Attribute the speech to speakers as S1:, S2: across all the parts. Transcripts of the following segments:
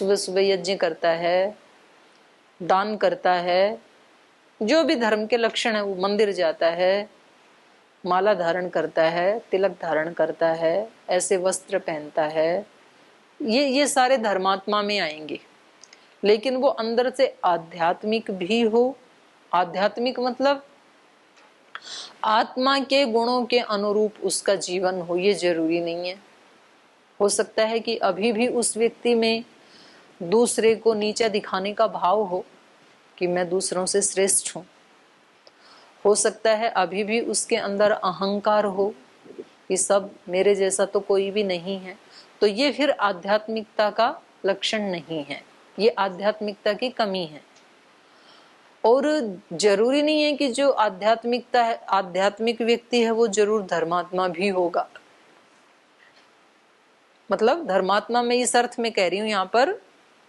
S1: सुबह सुबह यज्ञ करता है, दान करता है, जो भी धर्म के लक्षण है, वो मंदिर जाता है, माला धारण करता है, तिलक धारण करता है, ऐसे वस्त्र पहनता है, ये सारे धर्मात्मा में आएंगे। लेकिन वो अंदर से आध्यात्मिक भी हो, आध्यात्मिक मतलब आत्मा के गुणों के अनुरूप उसका जीवन हो, ये जरूरी नहीं है। हो सकता है कि अभी भी उस व्यक्ति में दूसरे को नीचा दिखाने का भाव हो कि मैं दूसरों से श्रेष्ठ हूं। हो सकता है अभी भी उसके अंदर अहंकार हो कि सब मेरे जैसा तो कोई भी नहीं है। तो ये फिर आध्यात्मिकता का लक्षण नहीं है, ये आध्यात्मिकता की कमी है। और जरूरी नहीं है कि जो आध्यात्मिकता है, आध्यात्मिक व्यक्ति है, वो जरूर धर्मात्मा भी होगा। मतलब धर्मात्मा में इस अर्थ में कह रही हूं यहाँ पर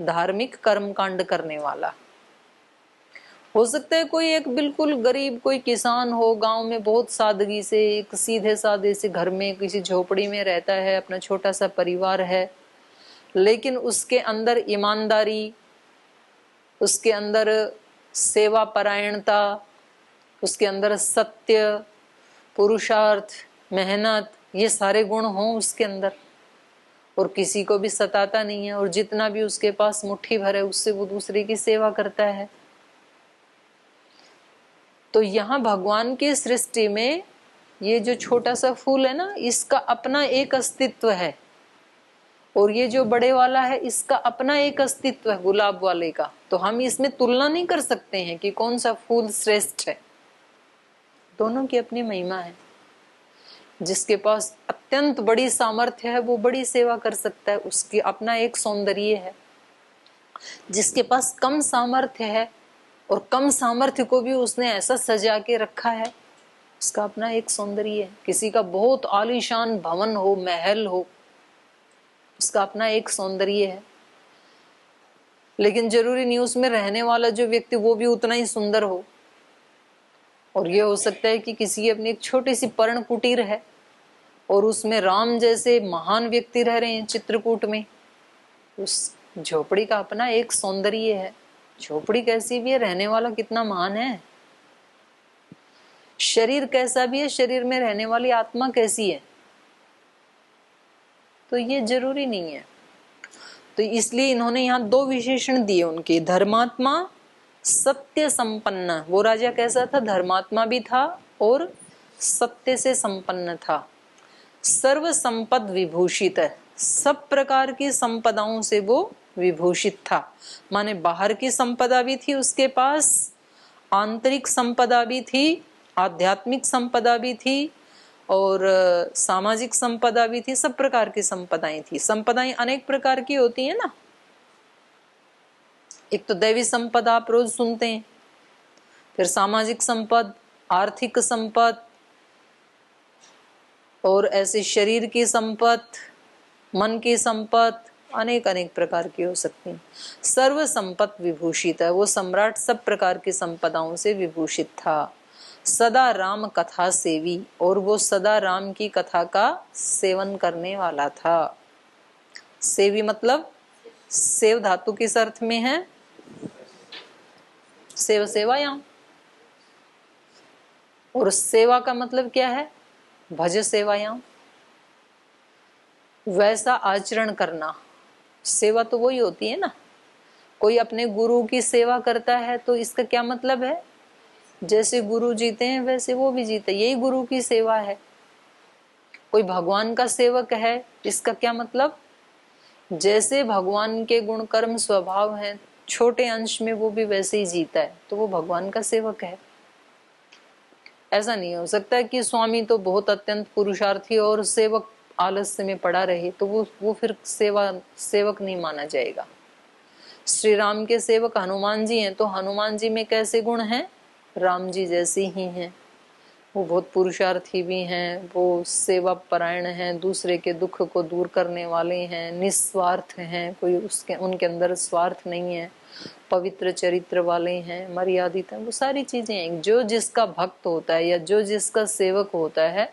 S1: धार्मिक कर्म कांड करने वाला। हो सकता है कोई एक बिल्कुल गरीब कोई किसान हो, गांव में बहुत सादगी से एक सीधे साधे से घर में किसी झोपड़ी में रहता है, अपना छोटा सा परिवार है, लेकिन उसके अंदर ईमानदारी, उसके अंदर सेवा परायणता, उसके अंदर सत्य, पुरुषार्थ, मेहनत, ये सारे गुण हों उसके अंदर, और किसी को भी सताता नहीं है, और जितना भी उसके पास मुट्ठी भर है उससे वो दूसरे की सेवा करता है। तो यहाँ भगवान की सृष्टि में ये जो छोटा सा फूल है ना, इसका अपना एक अस्तित्व है, और ये जो बड़े वाला है इसका अपना एक अस्तित्व है, गुलाब वाले का। तो हम इसमें तुलना नहीं कर सकते हैं कि कौन सा फूल श्रेष्ठ है। दोनों की अपनी महिमा है। जिसके पास अत्यंत बड़ी सामर्थ्य है वो बड़ी सेवा कर सकता है, उसकी अपना एक सौंदर्य है। जिसके पास कम सामर्थ्य है और कम सामर्थ्य को भी उसने ऐसा सजा के रखा है, उसका अपना एक सौंदर्य है। किसी का बहुत आलीशान भवन हो, महल हो, उसका अपना एक सौंदर्य है। लेकिन जरूरी नहीं उसमें रहने वाला जो व्यक्ति वो भी उतना ही सुंदर हो। और ये हो सकता है कि किसी की अपनी एक छोटी सी पर्ण कुटीर है और उसमें राम जैसे महान व्यक्ति रह रहे हैं चित्रकूट में। उस झोपड़ी का अपना एक सौंदर्य है। झोपड़ी कैसी भी है, रहने वाला कितना महान है। शरीर कैसा भी है, शरीर में रहने वाली आत्मा कैसी है, तो ये जरूरी नहीं है। तो इसलिए इन्होंने यहाँ दो विशेषण दिए उनके, धर्मात्मा, सत्य संपन्न। वो राजा कैसा था, धर्मात्मा भी था और सत्य से संपन्न था। सर्व संपद विभूषित है, सब प्रकार की संपदाओं से वो विभूषित था। माने बाहर की संपदा भी थी उसके पास, आंतरिक संपदा भी थी, आध्यात्मिक संपदा भी थी, और सामाजिक संपदा भी थी। सब प्रकार की संपदाएं थी। संपदाएं अनेक प्रकार की होती है ना। एक तो दैवी संपदा आप रोज सुनते हैं, फिर सामाजिक संपद, आर्थिक संपद, और ऐसे शरीर की संपद, मन की संपद, अनेक अनेक प्रकार की हो सकती है। सर्व संपद विभूषित है, वो सम्राट सब प्रकार की संपदाओं से विभूषित था। सदा राम कथा सेवी, और वो सदा राम की कथा का सेवन करने वाला था। सेवी मतलब सेव धातु किस अर्थ में है, सेव सेवायाम, और सेवा का मतलब क्या है, भज सेवायाम, वैसा आचरण करना। सेवा तो वही होती है ना। कोई अपने गुरु की सेवा करता है तो इसका क्या मतलब है, जैसे गुरु जीते हैं वैसे वो भी जीते, यही गुरु की सेवा है। कोई भगवान का सेवक है, इसका क्या मतलब, जैसे भगवान के गुण कर्म स्वभाव हैं छोटे अंश में वो भी वैसे ही जीता है, तो वो भगवान का सेवक है। ऐसा नहीं हो सकता कि स्वामी तो बहुत अत्यंत पुरुषार्थी और सेवक आलस्य में पड़ा रहे, तो वो फिर सेवक नहीं माना जाएगा। श्री राम के सेवक हनुमान जी हैं, तो हनुमान जी में कैसे गुण हैं, राम जी जैसे ही हैं। वो बहुत पुरुषार्थी भी हैं, वो सेवा परायण हैं, दूसरे के दुख को दूर करने वाले हैं, निस्वार्थ हैं, कोई उनके अंदर स्वार्थ नहीं है, पवित्र चरित्र वाले हैं, मर्यादित हैं। वो सारी चीजें हैं। जो जिसका भक्त होता है या जो जिसका सेवक होता है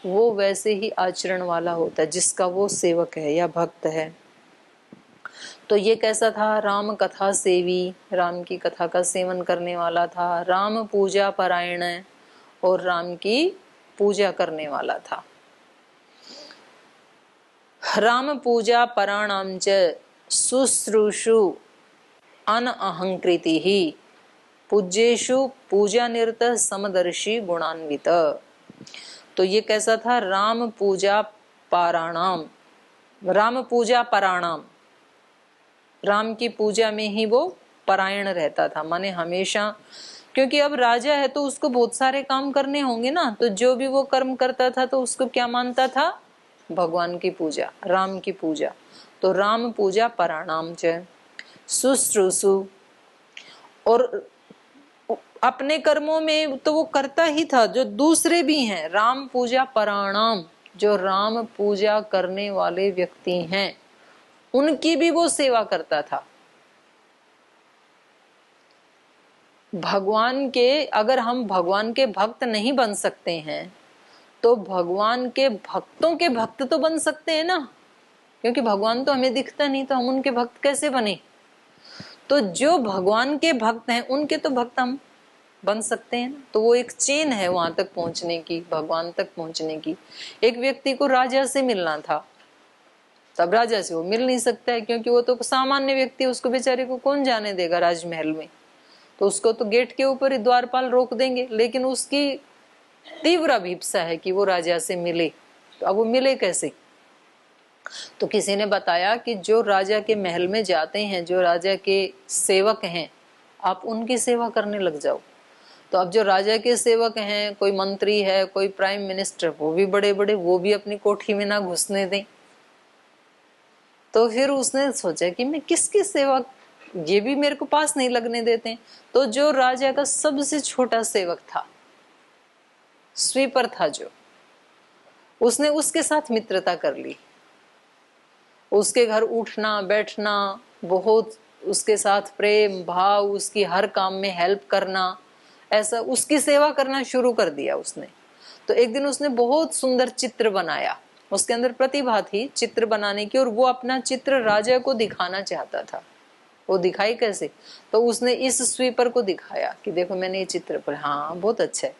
S1: वो वैसे ही आचरण वाला होता है जिसका वो सेवक है या भक्त है। तो ये कैसा था? राम कथा सेवी, राम की कथा का सेवन करने वाला था। राम पूजा परायण, और राम की पूजा करने वाला था। राम पूजा पराणाम च शुश्रूषु अनअहंकृति ही पूज्येषु पूजा निरत समदर्शी गुणान्वित। तो ये कैसा था? राम पूजा पाराणाम, राम पूजा पराणाम, राम की पूजा में ही वो परायण रहता था, माने हमेशा। क्योंकि अब राजा है तो उसको बहुत सारे काम करने होंगे ना, तो जो भी वो कर्म करता था तो उसको क्या मानता था? भगवान की पूजा, राम की पूजा। तो राम पूजा पराणाम च शुश्रूषु, और अपने कर्मों में तो वो करता ही था, जो दूसरे भी हैं राम पूजा पराणाम, जो राम पूजा करने वाले व्यक्ति हैं उनकी भी वो सेवा करता था। भगवान के, अगर हम भगवान के भक्त नहीं बन सकते हैं तो भगवान के भक्तों के भक्त तो बन सकते हैं ना, क्योंकि भगवान तो हमें दिखता नहीं, तो हम उनके भक्त कैसे बने? तो जो भगवान के भक्त हैं उनके तो भक्त हम बन सकते हैं ना। तो वो एक चेन है वहां तक पहुंचने की, भगवान तक पहुंचने की। एक व्यक्ति को राजा से मिलना था, तब राजा से वो मिल नहीं सकता है, क्योंकि वो तो सामान्य व्यक्ति है, उसको बेचारे को कौन जाने देगा राजमहल में। तो उसको तो गेट के ऊपर ही द्वारपाल रोक देंगे, लेकिन उसकी तीव्र अभिप्सा है कि वो राजा से मिले। तो अब वो मिले कैसे? तो किसी ने बताया कि जो राजा के महल में जाते हैं, जो राजा के सेवक हैं, आप उनकी सेवा करने लग जाओ। तो अब जो राजा के सेवक हैं, कोई मंत्री है, कोई प्राइम मिनिस्टर, वो भी बड़े बड़े, वो भी अपनी कोठी में ना घुसने दें। तो फिर उसने सोचा कि मैं किसकी सेवा, ये भी मेरे को पास नहीं लगने देते। तो जो राजा का सबसे छोटा सेवक था, स्वीपर था जो, उसने उसके साथ मित्रता कर ली। उसके घर उठना बैठना, बहुत उसके साथ प्रेम भाव, उसकी हर काम में हेल्प करना, ऐसा उसकी सेवा करना शुरू कर दिया उसने। तो एक दिन उसने बहुत सुंदर चित्र बनाया, उसके अंदर प्रतिभा थी चित्र बनाने की, और वो अपना चित्र राजा को दिखाना चाहता था। वो दिखाई कैसे? तो उसने इस स्वीपर को दिखाया कि देखो मैंने ये चित्र पर, हाँ बहुत अच्छा है।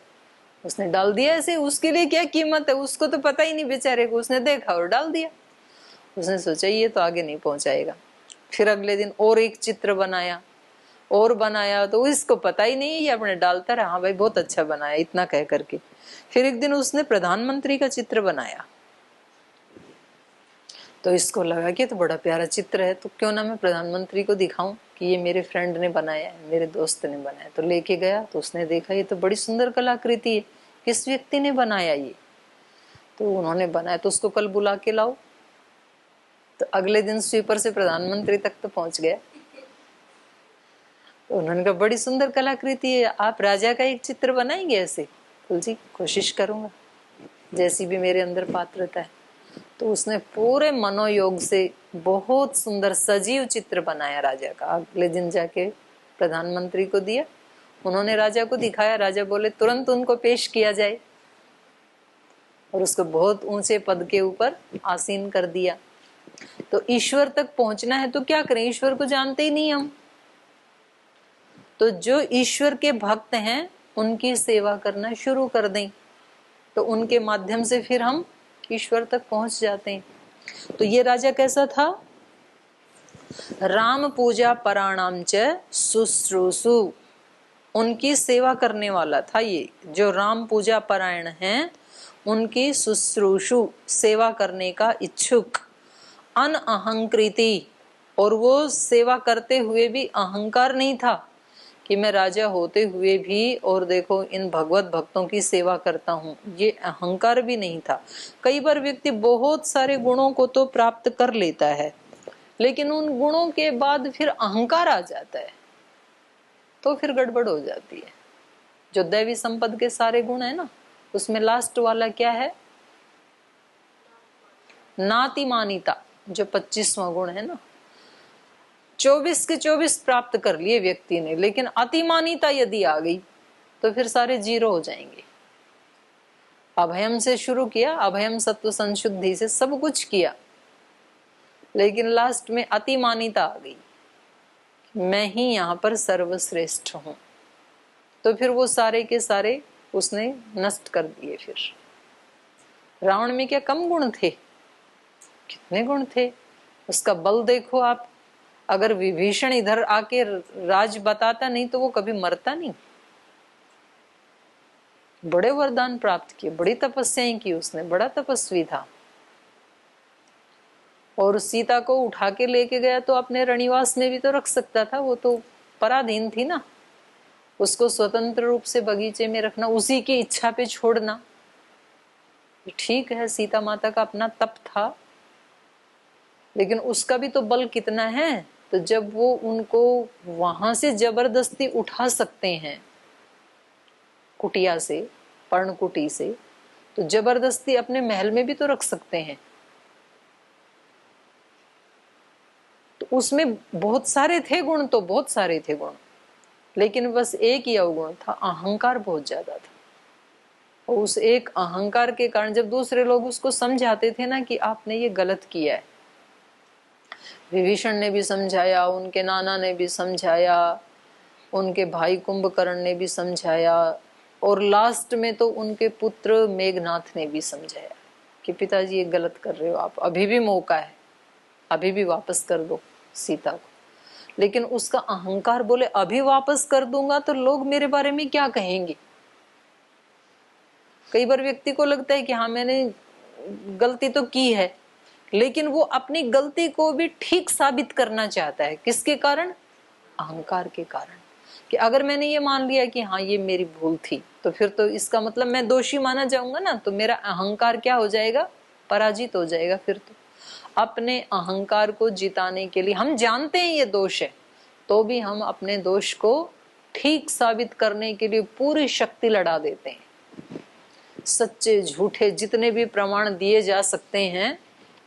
S1: उसने डाल दिया ऐसे, उसके लिए क्या कीमत है, उसको तो पता ही नहीं बेचारे को, उसने देखा और डाल दिया। उसने सोचा ये तो आगे नहीं पहुंचाएगा। फिर अगले दिन और एक चित्र बनाया, और बनाया, तो इसको पता ही नहीं, ये अपने डालता रहा, हाँ भाई बहुत अच्छा बनाया, इतना कह करके। फिर एक दिन उसने प्रधानमंत्री का चित्र बनाया, तो इसको लगा कि ये तो बड़ा प्यारा चित्र है, तो क्यों ना मैं प्रधानमंत्री को दिखाऊं कि ये मेरे फ्रेंड ने बनाया है, मेरे दोस्त ने बनाया। तो लेके गया, तो उसने देखा ये तो बड़ी सुंदर कलाकृति है, किस व्यक्ति ने बनाया ये? तो उन्होंने बनाया, तो उसको कल बुला के लाओ। तो अगले दिन स्वीपर से प्रधानमंत्री तक तो पहुंच गया। तो उन्होंने कहा बड़ी सुंदर कलाकृति है, आप राजा का एक चित्र बनाएंगे ऐसे? बोल जी कोशिश करूंगा, जैसी भी मेरे अंदर पात्रता है। तो उसने पूरे मनोयोग से बहुत सुंदर सजीव चित्र बनाया राजा का। अगले दिन जाके प्रधानमंत्री को दिया, उन्होंने राजा को दिखाया, राजा बोले तुरंत उनको पेश किया जाए, और उसको बहुत ऊंचे पद के ऊपर आसीन कर दिया। तो ईश्वर तक पहुंचना है तो क्या करें, ईश्वर को जानते ही नहीं हम। तो जो ईश्वर के भक्त हैं उनकी सेवा करना शुरू कर दें, तो उनके माध्यम से फिर हम ईश्वर तक पहुंच जाते हैं। तो ये राजा कैसा था? राम पूजा पराणाम च शुश्रूषु, उनकी सेवा करने वाला था। ये जो राम पूजा परायण हैं उनकी शुश्रूषु, सेवा करने का इच्छुक, अनअहंकृति, और वो सेवा करते हुए भी अहंकार नहीं था कि मैं राजा होते हुए भी और देखो इन भगवत भक्तों की सेवा करता हूँ, ये अहंकार भी नहीं था। कई बार व्यक्ति बहुत सारे गुणों को तो प्राप्त कर लेता है, लेकिन उन गुणों के बाद फिर अहंकार आ जाता है, तो फिर गड़बड़ हो जाती है। जो दैवी संपद के सारे गुण है ना, उसमें लास्ट वाला क्या है? नातिमानिता, जो 25वां गुण है ना। 24 के 24 प्राप्त कर लिए व्यक्ति ने, लेकिन अतिमानिता यदि आ गई तो फिर सारे जीरो हो जाएंगे। अभयम से शुरू किया, अभयम सत्व संशुद्धि से सब कुछ किया, लेकिन लास्ट में अतिमानिता आ गई, मैं ही यहाँ पर सर्वश्रेष्ठ हूं। तो फिर वो सारे के सारे उसने नष्ट कर दिए। फिर रावण में क्या कम गुण थे, कितने गुण थे। उसका बल देखो आप, अगर विभीषण इधर आके राज बताता नहीं तो वो कभी मरता नहीं। बड़े वरदान प्राप्त किए, बड़ी तपस्याएं की उसने, बड़ा तपस्वी था। और सीता को उठा के लेके गया तो अपने रणिवास में भी तो रख सकता था, वो तो पराधीन थी ना। उसको स्वतंत्र रूप से बगीचे में रखना, उसी की इच्छा पे छोड़ना, ठीक है। सीता माता का अपना तप था, लेकिन उसका भी तो बल कितना है। तो जब वो उनको वहां से जबरदस्ती उठा सकते हैं, कुटिया से, पर्णकुटी से, तो जबरदस्ती अपने महल में भी तो रख सकते हैं। तो उसमें बहुत सारे थे गुण, तो बहुत सारे थे गुण, लेकिन बस एक ही अवगुण था, अहंकार बहुत ज्यादा था। और उस एक अहंकार के कारण जब दूसरे लोग उसको समझाते थे ना कि आपने ये गलत किया है, विभीषण ने भी समझाया, उनके नाना ने भी समझाया, उनके भाई कुंभकर्ण ने भी समझाया, और लास्ट में तो उनके पुत्र मेघनाथ ने भी समझाया कि पिताजी ये गलत कर रहे हो आप, अभी भी मौका है, अभी भी वापस कर दो सीता को। लेकिन उसका अहंकार बोले अभी वापस कर दूंगा तो लोग मेरे बारे में क्या कहेंगे। कई बार व्यक्ति को लगता है कि हाँ मैंने गलती तो की है, लेकिन वो अपनी गलती को भी ठीक साबित करना चाहता है। किसके कारण? अहंकार के कारण। कि अगर मैंने ये मान लिया कि हाँ ये मेरी भूल थी, तो फिर तो इसका मतलब मैं दोषी माना जाऊंगा ना, तो मेरा अहंकार क्या हो जाएगा? पराजित हो जाएगा। फिर तो अपने अहंकार को जिताने के लिए, हम जानते हैं ये दोष है, तो भी हम अपने दोष को ठीक साबित करने के लिए पूरी शक्ति लड़ा देते हैं। सच्चे झूठे जितने भी प्रमाण दिए जा सकते हैं,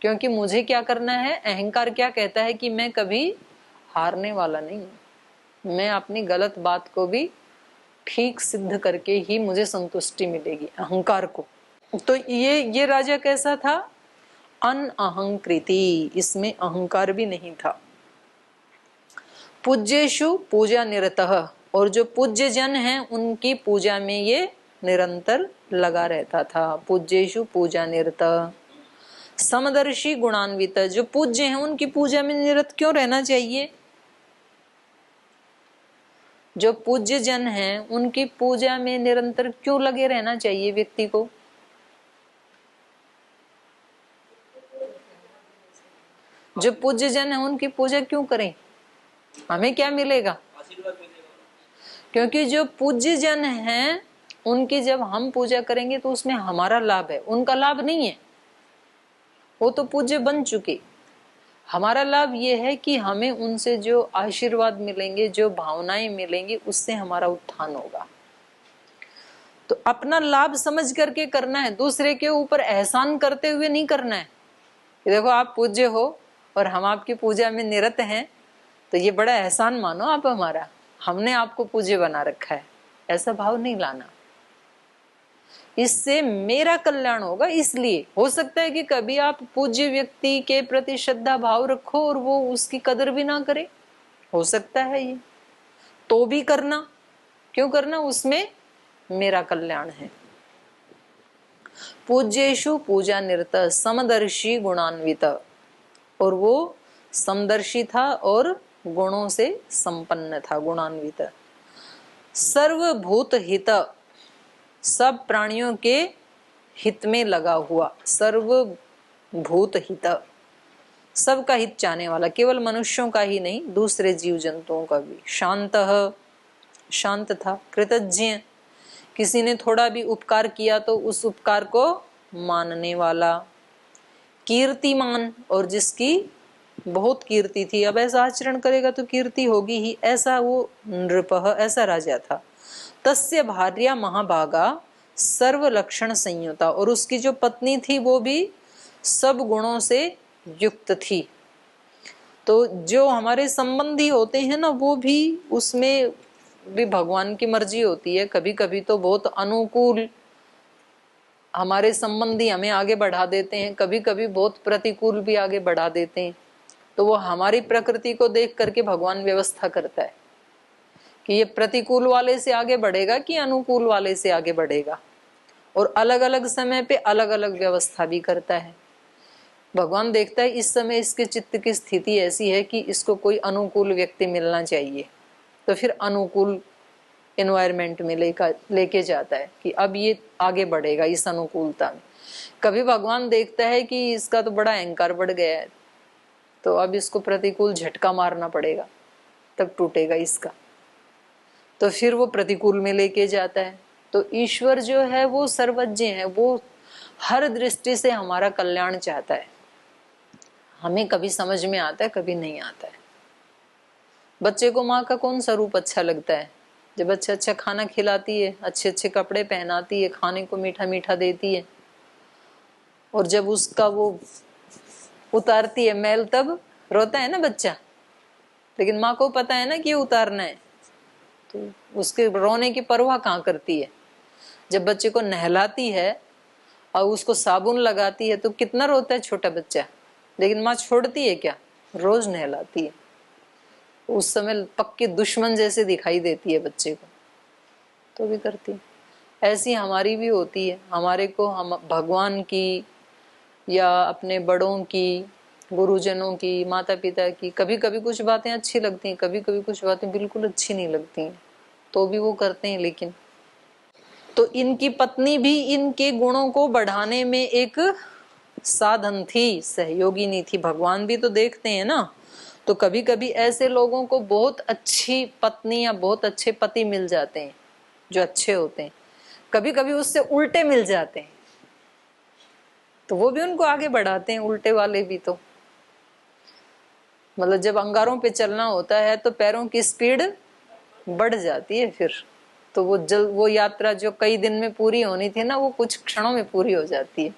S1: क्योंकि मुझे क्या करना है, अहंकार क्या कहता है कि मैं कभी हारने वाला नहीं हूं, मैं अपनी गलत बात को भी ठीक सिद्ध करके ही मुझे संतुष्टि मिलेगी, अहंकार को। तो ये राजा कैसा था? अनअहंकृति, इसमें अहंकार भी नहीं था। पूज्येषु पूजा निरतः, और जो पूज्य जन हैं उनकी पूजा में ये निरंतर लगा रहता था। पूज्येषु पूजा निरतः। समदर्शी गुणान्वित, जो पूज्य हैं उनकी पूजा में निरत क्यों रहना चाहिए? जो पूज्य जन हैं उनकी पूजा में निरंतर क्यों लगे रहना चाहिए व्यक्ति को? जो पूज्य जन है उनकी पूजा क्यों करें? हमें क्या मिलेगा? क्योंकि जो पूज्य जन हैं उनकी जब हम पूजा करेंगे तो उसमें हमारा लाभ है, उनका लाभ नहीं है। वो तो पूज्य बन चुके। हमारा लाभ ये है कि हमें उनसे जो आशीर्वाद मिलेंगे, जो भावनाएं मिलेंगी, उससे हमारा उत्थान होगा। तो अपना लाभ समझ करके करना है, दूसरे के ऊपर एहसान करते हुए नहीं करना है। देखो आप पूज्य हो और हम आपकी पूजा में निरत हैं, तो ये बड़ा एहसान मानो आप हमारा, हमने आपको पूज्य बना रखा है, ऐसा भाव नहीं लाना। इससे मेरा कल्याण होगा। इसलिए हो सकता है कि कभी आप पूज्य व्यक्ति के प्रति श्रद्धा भाव रखो और वो उसकी कदर भी ना करे, हो सकता है ये, तो भी करना। क्यों करना? उसमें मेरा कल्याण है। पूज्येषु पूजा निरत समदर्शी गुणान्वित, और वो समदर्शी था और गुणों से संपन्न था, गुणान्वित। सर्वभूत हित, सब प्राणियों के हित में लगा हुआ, सर्वभूत हित, सबका हित चाहने वाला, केवल मनुष्यों का ही नहीं दूसरे जीव जंतुओं का भी। शांतः, शांत था। कृतज्ञ, किसी ने थोड़ा भी उपकार किया तो उस उपकार को मानने वाला। कीर्तिमान, और जिसकी बहुत कीर्ति थी, अब ऐसा आचरण करेगा तो कीर्ति होगी ही, ऐसा वो नृपः, ऐसा राजा था। तस्य भार्या महाभागा सर्व लक्षण संयुता, और उसकी जो पत्नी थी वो भी सब गुणों से युक्त थी। तो जो हमारे संबंधी होते हैं ना, वो भी, उसमें भी भगवान की मर्जी होती है। कभी कभी तो बहुत अनुकूल हमारे संबंधी हमें आगे बढ़ा देते हैं, कभी कभी बहुत प्रतिकूल भी आगे बढ़ा देते हैं। तो वो हमारी प्रकृति को देख करके भगवान व्यवस्था करता है कि ये प्रतिकूल वाले से आगे बढ़ेगा कि अनुकूल वाले से आगे बढ़ेगा, और अलग अलग समय पे अलग अलग व्यवस्था भी करता है। भगवान देखता है इस समय इसके चित्त की स्थिति ऐसी है कि इसको कोई अनुकूल व्यक्ति मिलना चाहिए, तो फिर अनुकूल एनवायरमेंट में लेके जाता है कि अब ये आगे बढ़ेगा इस अनुकूलता में। कभी भगवान देखता है कि इसका तो बड़ा अहंकार बढ़ गया है, तो अब इसको प्रतिकूल झटका मारना पड़ेगा, तब टूटेगा इसका, तो फिर वो प्रतिकूल में लेके जाता है। तो ईश्वर जो है वो सर्वज्ञ है, वो हर दृष्टि से हमारा कल्याण चाहता है। हमें कभी समझ में आता है, कभी नहीं आता है। बच्चे को माँ का कौन सा रूप अच्छा लगता है? जब अच्छा अच्छा खाना खिलाती है, अच्छे अच्छे कपड़े पहनाती है, खाने को मीठा मीठा देती है, और जब उसका वो उतारती है मैल तब रोता है ना बच्चा। लेकिन माँ को पता है ना कि ये उतारना है, तो उसके रोने की परवाह कहाँ करती है। जब बच्चे को नहलाती है और उसको साबुन लगाती है तो कितना रोता है छोटा बच्चा, लेकिन माँ छोड़ती है क्या? रोज नहलाती है। उस समय पक्की दुश्मन जैसे दिखाई देती है बच्चे को, तो भी करती है। ऐसी हमारी भी होती है। हमारे को हम भगवान की या अपने बड़ों की, गुरुजनों की, माता पिता की कभी कभी कुछ बातें अच्छी लगती हैं, कभी कभी कुछ बातें बिल्कुल अच्छी नहीं लगती हैं, तो भी वो करते हैं। लेकिन तो इनकी पत्नी भी इनके गुणों को बढ़ाने में एक साधन थी, सहयोगिनी थी। भगवान भी तो देखते हैं ना, तो कभी कभी ऐसे लोगों को बहुत अच्छी पत्नी या बहुत अच्छे पति मिल जाते हैं जो अच्छे होते हैं, कभी कभी उससे उल्टे मिल जाते हैं, तो वो भी उनको आगे बढ़ाते हैं। उल्टे वाले भी तो मतलब जब अंगारों पे चलना होता है तो पैरों की स्पीड बढ़ जाती है, फिर तो वो यात्रा जो कई दिन में पूरी होनी थी ना, वो कुछ क्षणों में पूरी हो जाती है।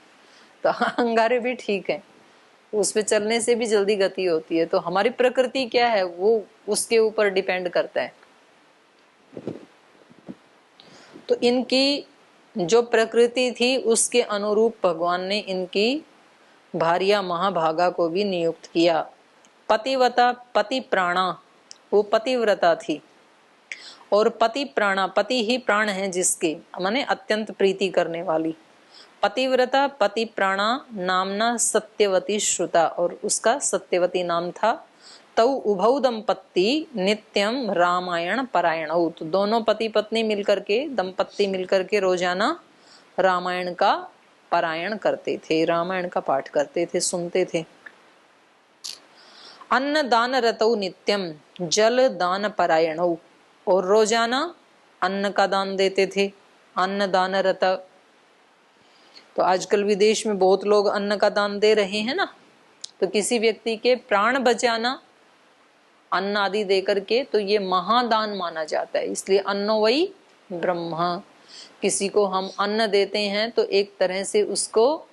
S1: तो अंगारे भी ठीक है, उस पे चलने से भी जल्दी गति होती है। तो हमारी प्रकृति क्या है वो उसके ऊपर डिपेंड करता है। तो इनकी जो प्रकृति थी उसके अनुरूप भगवान ने इनकी भार्या महाभागा को भी नियुक्त किया। पतिव्रता, पति प्राणा, वो पतिव्रता थी, और पति प्राणा, पति ही प्राण है जिसके, माने अत्यंत प्रीति करने वाली। पतिव्रता पति प्राणा नामना सत्यवती श्रुता, और उसका सत्यवती नाम था। तौ उभौ दंपत्ति नित्यम रामायण परायणौ, तो दोनों पति पत्नी मिलकर के, दंपत्ति मिलकर के रोजाना रामायण का पारायण करते थे, रामायण का पाठ करते थे, सुनते थे। अन्न दान रतौ नित्यम जल दान परायणौ, और रोजाना अन्न का दान देते थे, अन्न दान रत। तो आजकल विदेश में बहुत लोग अन्न का दान दे रहे हैं ना, तो किसी व्यक्ति के प्राण बचाना अन्न आदि दे करके, तो ये महादान माना जाता है। इसलिए अन्नो वही ब्रह्म, किसी को हम अन्न देते हैं तो एक तरह से उसको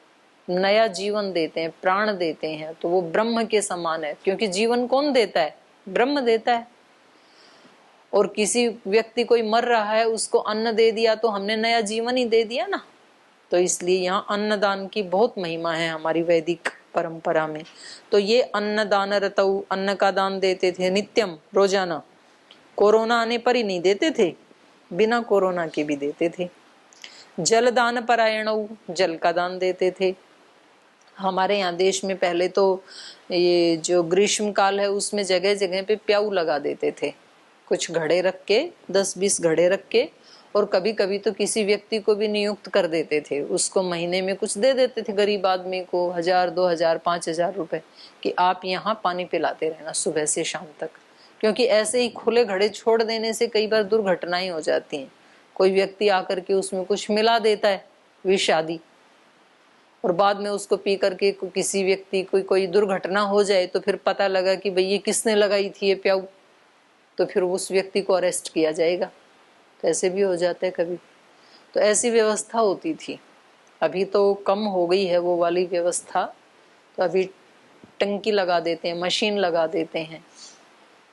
S1: नया जीवन देते हैं, प्राण देते हैं, तो वो ब्रह्म के समान है, क्योंकि जीवन कौन देता है? ब्रह्म देता है। और किसी व्यक्ति कोई मर रहा है, उसको अन्न दे दिया तो हमने नया जीवन ही दे दिया ना। तो इसलिए यहाँ अन्नदान की बहुत महिमा है हमारी वैदिक परंपरा में। तो ये अन्नदान रतौ, अन्न का दान देते थे नित्यम, रोजाना। कोरोना आने पर ही नहीं देते थे, बिना कोरोना के भी देते थे। जल दान परायणौ, जल का दान देते थे। हमारे यहाँ देश में पहले तो ये जो ग्रीष्म काल है उसमें जगह जगह पे प्याऊ लगा देते थे, कुछ घड़े रख के, 10-20 घड़े रख के, और कभी कभी तो किसी व्यक्ति को भी नियुक्त कर देते थे, उसको महीने में कुछ दे देते थे गरीब आदमी को, 1000, 2000, 5000 रुपए, कि आप यहाँ पानी पिलाते रहना सुबह से शाम तक। क्योंकि ऐसे ही खुले घड़े छोड़ देने से कई बार दुर्घटनाएं हो जाती हैं। कोई व्यक्ति आकर के उसमें कुछ मिला देता है, विष आदि, और बाद में उसको पी करके किसी व्यक्ति को कोई दुर्घटना हो जाए, तो फिर पता लगा कि भाई ये किसने लगाई थी ये प्याऊ, तो फिर उस व्यक्ति को अरेस्ट किया जाएगा। तो ऐसे भी हो जाता है कभी। तो ऐसी व्यवस्था होती थी। अभी तो कम हो गई है वो वाली व्यवस्था, तो अभी टंकी लगा देते हैं, मशीन लगा देते हैं।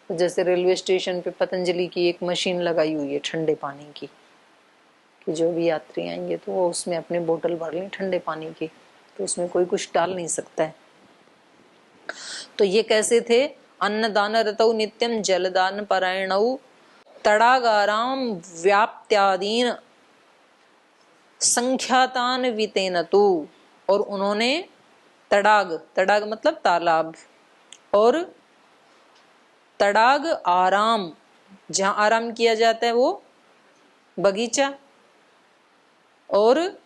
S1: तो जैसे रेलवे स्टेशन पे पतंजलि की एक मशीन लगाई हुई है ठंडे पानी की, कि जो भी यात्री आएंगे तो वो उसमें अपने बोतल भर लें ठंडे पानी की, तो उसमें कोई कुछ डाल नहीं सकता है। तो ये कैसे थे? अन्नदान रतौ नित्यम जलदान परायणौ तड़ागाराम व्याप्त्यादीन संख्यातान वितेनतु। और उन्होंने तड़ाग, तड़ाग मतलब तालाब, और तड़ाग आराम, जहां आराम किया जाता है वो बगीचा, और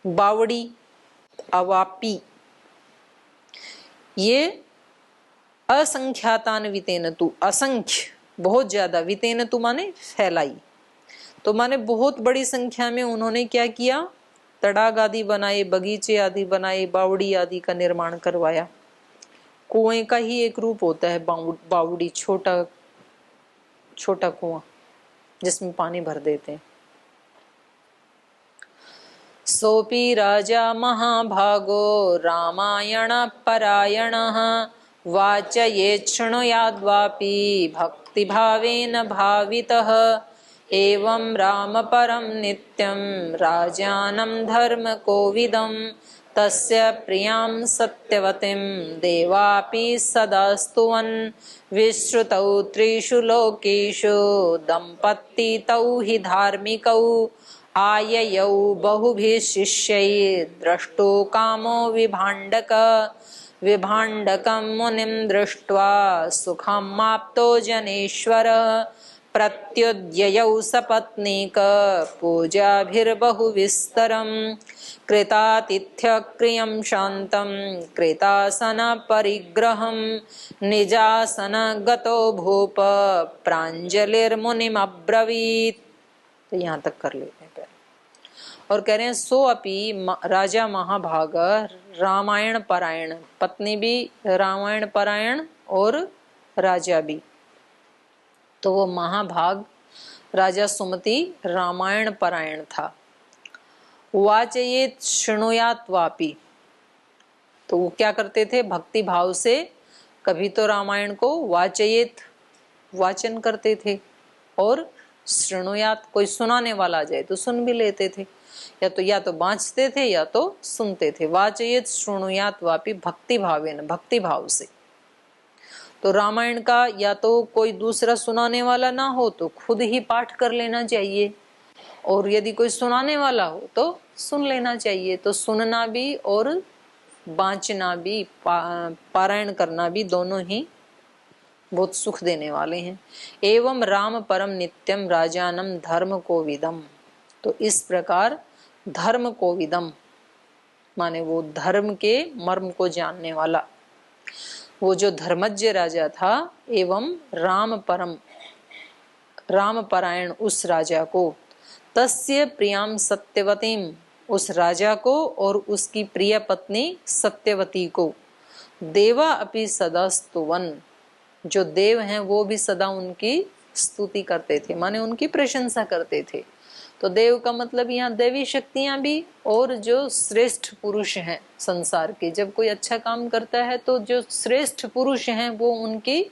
S1: बावड़ी अवापी, ये असंख्यातान वितेनतु, असंख्य बहुत ज्यादा, वितेनतु माने फैलाई, तो माने बहुत बड़ी संख्या में उन्होंने क्या किया? तड़ाग आदि बनाए, बगीचे आदि बनाए, बावड़ी आदि का निर्माण करवाया। कुएं का ही एक रूप होता है बावड़ी, छोटा छोटा कुआं जिसमें पानी भर देते हैं। सोपी राजा महाभागो रामायण परायणः वाचयेत् शृणुयाद्वापि भक्तिभावेन भावितः एवं राम परम नित्यं राजानं धर्म कोविदं तस्य प्रियां सत्यवतीं देवापि सदा स्तुवन् विश्रुतौ त्रिषु लोकेषु दम्पत्तितौ हि धार्मिकौ आययौ बहुभिः शिष्यैः द्रष्टो कामो विभाण्डकं मुनिं दृष्ट्वा सुखमाप्तो जनेश्वरः प्रत्युद्ययौ सपत्नीक पूजाभिर्बहुविस्तरं कृतातिथ्यक्रियं शान्तं कृतासन-परिग्रहं निजासन-गतो भूप प्राञ्जलिर्मुनिमब्रवीत्। तो यहाँ तक कर लेते हैं पहले। और कह रहे हैं सो अपि राजा महाभाग रामायण परायण, पत्नी भी रामायण परायण और राजा भी। तो वो महाभाग राजा सुमति रामायण परायण था। वाचयेत् शृणुयात् वापि, तो वो क्या करते थे? भक्ति भाव से कभी तो रामायण को वाचयेत् वाचन करते थे, और शृणुयात् कोई सुनाने वाला आ जाए तो सुन भी लेते थे, या तो बाँचते थे या तो सुनते थे। वाचयेत् शृणुयात् वापि भक्ति भावेन, भक्ति भाव से। तो रामायण का या तो कोई दूसरा सुनाने वाला ना हो तो खुद ही पाठ कर लेना चाहिए, और यदि कोई सुनाने वाला हो तो सुन लेना चाहिए। तो सुनना भी और बाँचना भी, पारायण करना भी, दोनों ही बहुत सुख देने वाले हैं। एवं राम परम नित्यम राजानम धर्म कोविदम, तो इस प्रकार धर्म कोविदम माने वो धर्म के मर्म को जानने वाला, वो जो धर्मज्ञ राजा था, एवं राम परम, राम परायण उस राजा को, तस्य प्रियाम सत्यवतीम, उस राजा को और उसकी प्रिय पत्नी सत्यवती को, देवा अपि सदा स्तुवन, जो देव हैं वो भी सदा उनकी स्तुति करते थे, माने उनकी प्रशंसा करते थे। तो देव का मतलब यहाँ दैवी शक्तियां भी, और जो श्रेष्ठ पुरुष हैं संसार के, जब कोई अच्छा काम करता है तो जो श्रेष्ठ पुरुष हैं वो उनकी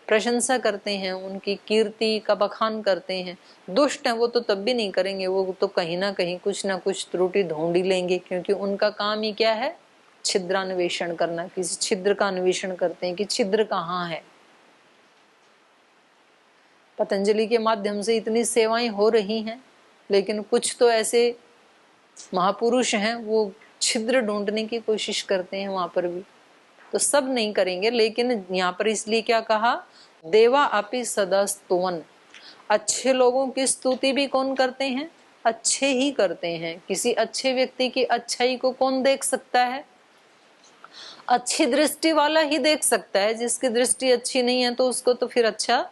S1: प्रशंसा करते हैं, उनकी कीर्ति का बखान करते हैं। दुष्ट हैं वो तो तब भी नहीं करेंगे, वो तो कहीं ना कहीं कुछ ना कुछ त्रुटि ढूंढ ही लेंगे, क्योंकि उनका काम ही क्या है? छिद्रान्वेषण करना, किसी छिद्र का अन्वेषण करते हैं कि छिद्र कहाँ है। पतंजलि के माध्यम से इतनी सेवाएं हो रही हैं, लेकिन कुछ तो ऐसे महापुरुष हैं वो छिद्र ढूंढने की कोशिश करते हैं वहां पर भी। तो सब नहीं करेंगे, लेकिन यहाँ पर इसलिए क्या कहा? देवा अपि सदा स्तुवन, अच्छे लोगों की स्तुति भी कौन करते हैं? अच्छे ही करते हैं। किसी अच्छे व्यक्ति की अच्छाई को कौन देख सकता है? अच्छी दृष्टि वाला ही देख सकता है। जिसकी दृष्टि अच्छी नहीं है तो उसको तो फिर अच्छा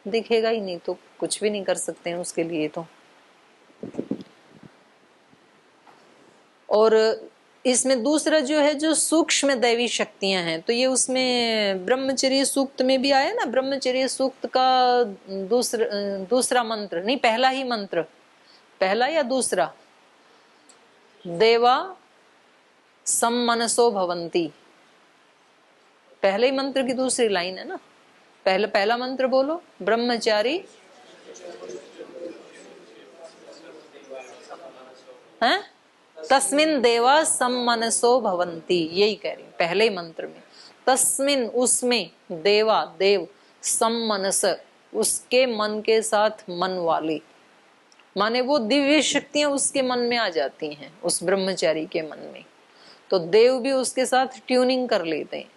S1: दिखेगा ही नहीं, तो कुछ भी नहीं कर सकते हैं उसके लिए तो। और इसमें दूसरा जो है, जो सूक्ष्म दैवी शक्तियां हैं, तो ये उसमें ब्रह्मचर्य सूक्त में भी आया ना। ब्रह्मचर्य सूक्त का दूसरा मंत्र नहीं, पहला ही मंत्र, पहला या दूसरा, देवा सम्मनसो भवंती, पहले ही मंत्र की दूसरी लाइन है ना। पहला मंत्र बोलो, ब्रह्मचारी हैं तस्मिन देवा सम्मनसो भवंती, यही कह रही हूं पहले ही मंत्र में। तस्मिन उसमें देवा देव सम्मनस उसके मन के साथ मन वाले, माने वो दिव्य शक्तियां उसके मन में आ जाती हैं उस ब्रह्मचारी के मन में, तो देव भी उसके साथ ट्यूनिंग कर लेते हैं।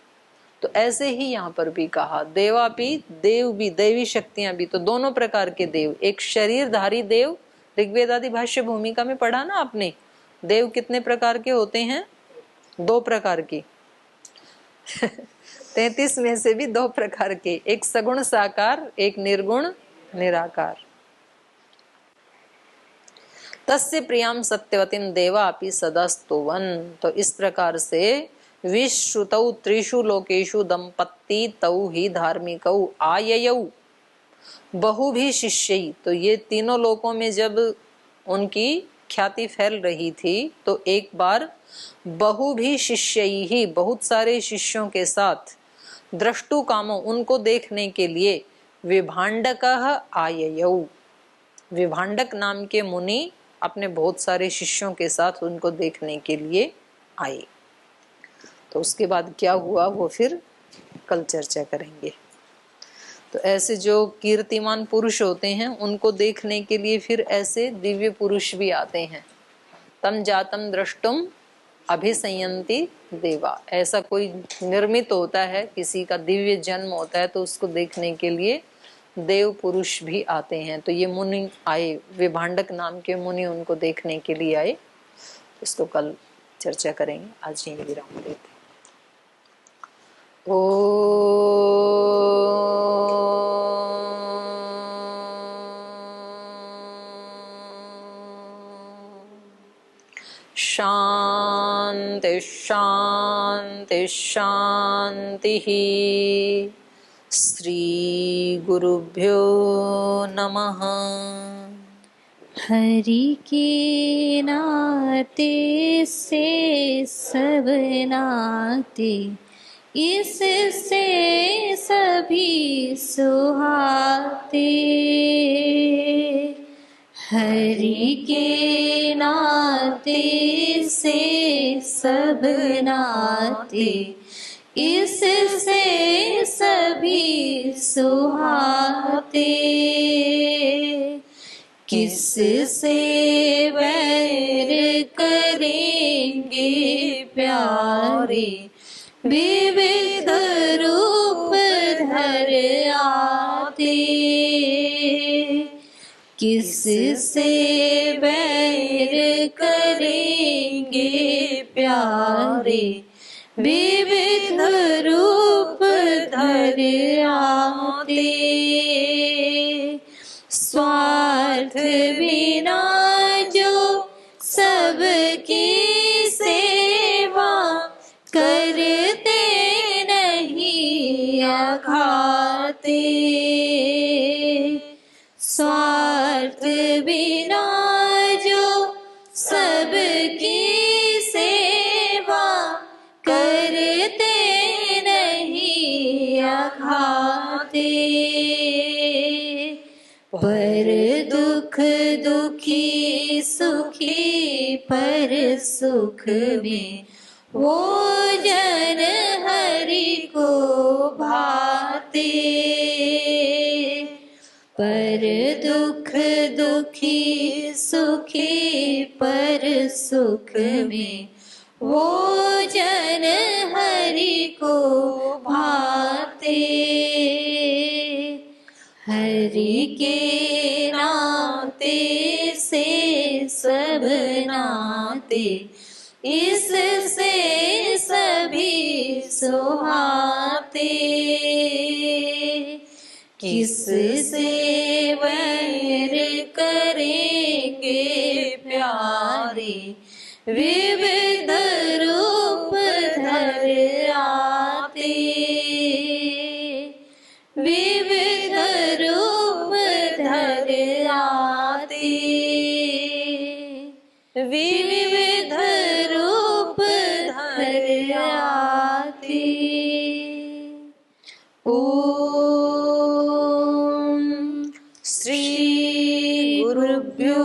S1: तो ऐसे ही यहाँ पर भी कहा देवा भी देव भी, दैवी शक्तियां भी, तो दोनों प्रकार के देव, एक शरीरधारी देव, ऋग्वेद आदि भाष्य भूमिका में पढ़ा ना आपने, देव कितने प्रकार के होते हैं? 2 प्रकार के 33 में से भी 2 प्रकार के, एक सगुण साकार, एक निर्गुण निराकार। तस्य प्रियाम सत्यवतीम देवा अपि सदा स्तुवन, तो इस प्रकार से विश्रुतौ त्रिषु लोकेषु दंपत्ति तौ ही धार्मिकौ आययौ बहु भी शिष्यई, तो ये तीनों लोकों में जब उनकी ख्याति फैल रही थी तो एक बार बहु भी शिष्यई ही, बहुत सारे शिष्यों के साथ, द्रष्टु कामो उनको देखने के लिए, विभांडकः आययौ, विभांडक नाम के मुनि अपने बहुत सारे शिष्यों के साथ उनको देखने के लिए आए। तो उसके बाद क्या हुआ वो फिर कल चर्चा करेंगे। तो ऐसे जो कीर्तिमान पुरुष होते हैं उनको देखने के लिए फिर ऐसे दिव्य पुरुष भी आते हैं। तम जातम द्रष्टुम अभिसंयंती देवा, ऐसा कोई निर्मित होता है, किसी का दिव्य जन्म होता है तो उसको देखने के लिए देव पुरुष भी आते हैं। तो ये मुनि आए, विभांडक नाम के मुनि उनको देखने के लिए आए। इसको कल चर्चा करेंगे, आज यही विराम देते हैं। शांति शांति शांति। श्री गुरुभ्यो नमः।
S2: हरि के नाते से सब नाते, इससे सभी सुहाते। हरि के नाते से सब नाते, इससे सभी सुहाते। किससे वैर करेंगे प्यारे, विविध रूप धर आते। किससे वैर करेंगे प्यारे, विविध रूप धर आते। स्वार्थ बिना जो सबकी सेवा करते नहीं अघाते। स्वार्थ बिना जो सबकी सेवा करते नहीं अघाते। पर दुख दुखी सुखी पर सुख में, वो जन हरि को भाते। पर दुख दुखी सुखी पर सुख में, वो जन हरि को भाते। हरि के नाते से सब नाते, इससे सभी सुहाते। किससे वैर करेंगे प्यारे, विविध रूप धर आते। विविध रूप धर आते। विविध रूप धर आते। ओम श्री गुरुभ्यो